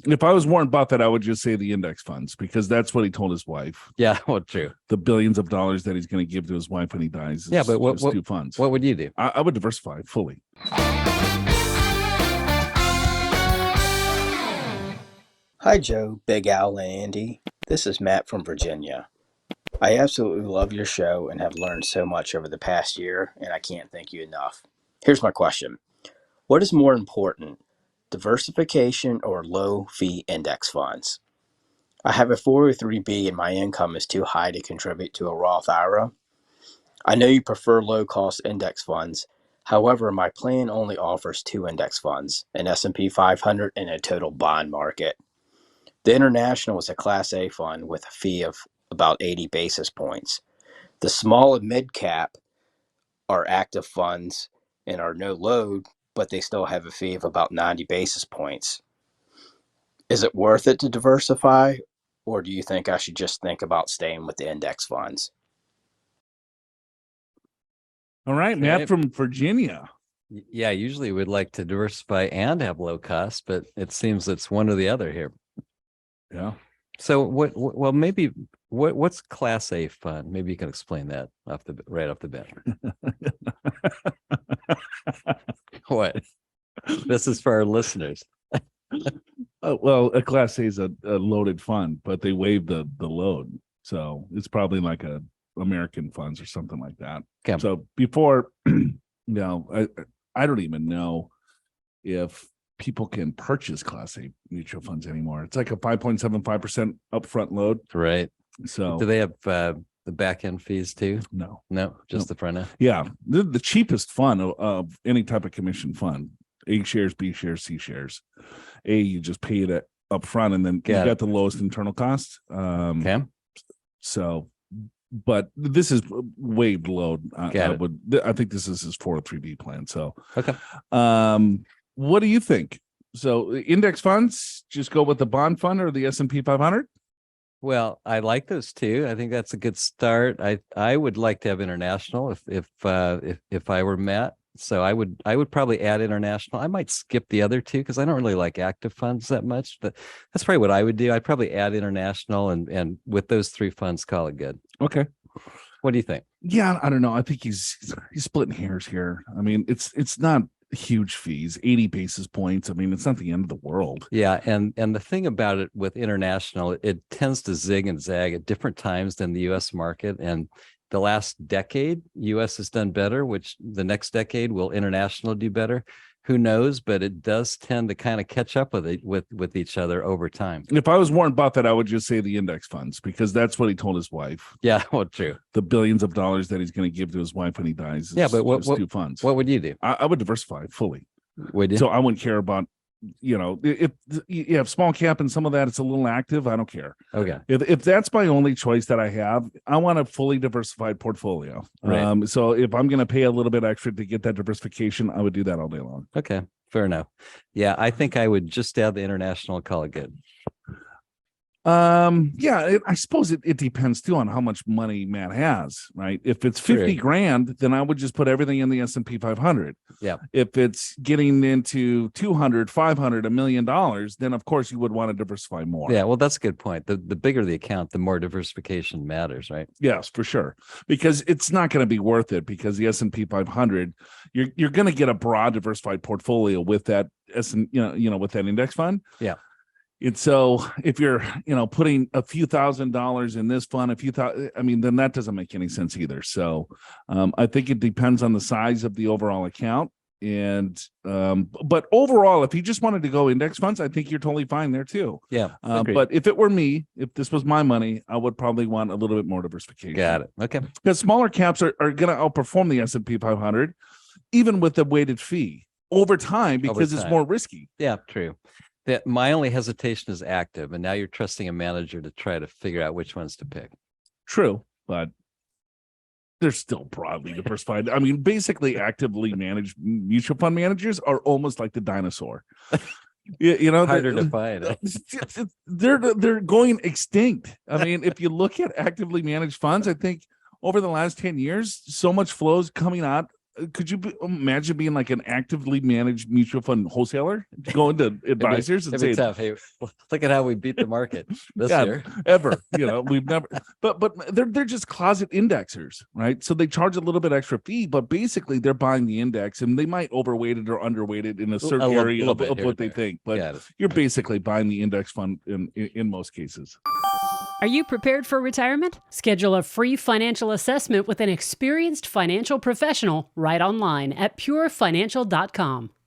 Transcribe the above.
If I was Warren Buffett, I would just say the index funds because that's what he told his wife. Yeah, well, true. The billions of dollars that he's going to give to his wife when he dies. Yeah, but what do funds? What would you do? I would diversify fully. Hi, Joe, Big Al, and Andi. This is Matt from Virginia. I absolutely love your show and have learned so much over the past year, and I can't thank you enough. Here's my question. What is more important, diversification or low-fee index funds? I have a 403B and my income is too high to contribute to a Roth IRA. I know you prefer low-cost index funds. However, my plan only offers two index funds, an S&P 500 and a total bond market. The International is a Class A fund with a fee of about 80 basis points. The small and mid-cap are active funds and are no load, but they still have a fee of about 90 basis points. Is it worth it to diversify, or do you think I should just think about staying with the index funds? All right, Matt from Virginia. Yeah, usually we'd like to diversify and have low cost, but it seems it's one or the other here. Yeah. So what's Class A fund? Maybe you can explain that right off the bat. What? This is for our listeners. Well, a Class A is a loaded fund, but they waive the load. So it's probably like a American funds or something like that. Okay. So before, I don't even know if people can purchase Class A mutual funds anymore. It's like a 5.75% upfront load. Right. So do they have the back end fees too? No, just the front end. Yeah. The cheapest fund of any type of commission fund, A shares, B shares, C shares. A, you just pay it up front and then you got the lowest internal cost. Okay. So, but this is waived load. I think this is his 403B plan. So, okay. What do you think? So index funds, just go with the bond fund or the S&P 500? Well, I like those two. I think that's a good start. I would like to have international if I were Matt. So I would probably add international. I might skip the other two because I don't really like active funds that much. But that's probably what I would do. I'd probably add international and with those three funds, call it good. Okay. What do you think? Yeah, I don't know. I think he's splitting hairs here. I mean, it's not huge fees, 80 basis points. I mean, it's not the end of the world. Yeah, and the thing about it with international, it tends to zig and zag at different times than the U.S. market. And the last decade, U.S. has done better, which the next decade will international do better. Who knows? But it does tend to kind of catch up with each other over time. If I was Warren Buffett, I would just say the index funds because that's what he told his wife. Yeah, well, true. The billions of dollars that he's going to give to his wife when he dies. Yeah, but what two funds? What would you do? I would diversify fully. Would you? So I wouldn't care about, if you have small cap and some of that, it's a little active. I don't care. Okay. If that's my only choice that I have, I want a fully diversified portfolio. Right. So if I'm going to pay a little bit extra to get that diversification, I would do that all day long. Okay. Fair enough. Yeah, I think I would just add the international, call it good. I suppose it depends too on how much money Matt has, right? If it's 50 grand, then I would just put everything in the S&P 500. Yeah. If it's getting into 200, 500, $1 million, then of course you would want to diversify more. Yeah. Well, that's a good point. The bigger the account, the more diversification matters, right? Yes, for sure. Because it's not going to be worth it because the S&P 500, you're going to get a broad diversified portfolio with that with that index fund. Yeah. And so if you're, putting a few $1,000s in this fund, then that doesn't make any sense either. So I think it depends on the size of the overall account. And but overall, if you just wanted to go index funds, I think you're totally fine there too. Yeah. But if it were me, if this was my money, I would probably want a little bit more diversification. Got it. Okay. Because smaller caps are going to outperform the S&P 500, even with the weighted fee over time because it's more risky. Yeah, true. That my only hesitation is active, and now you're trusting a manager to try to figure out which ones to pick. True, but they're still broadly diversified. I mean, basically, actively managed mutual fund managers are almost like the dinosaur. Harder to find. They're going extinct. I mean, if you look at actively managed funds, I think over the last 10 years, so much flows coming out could you imagine being like an actively managed mutual fund wholesaler, going to advisors and It'd be saying, tough. Hey, look at how we beat the market this God, year. ever, we've never, but they're just closet indexers, right? So they charge a little bit extra fee, but basically they're buying the index, and they might overweight it or underweight it in a certain area of what they think, but you're basically buying the index fund in most cases. Are you prepared for retirement? Schedule a free financial assessment with an experienced financial professional right online at purefinancial.com.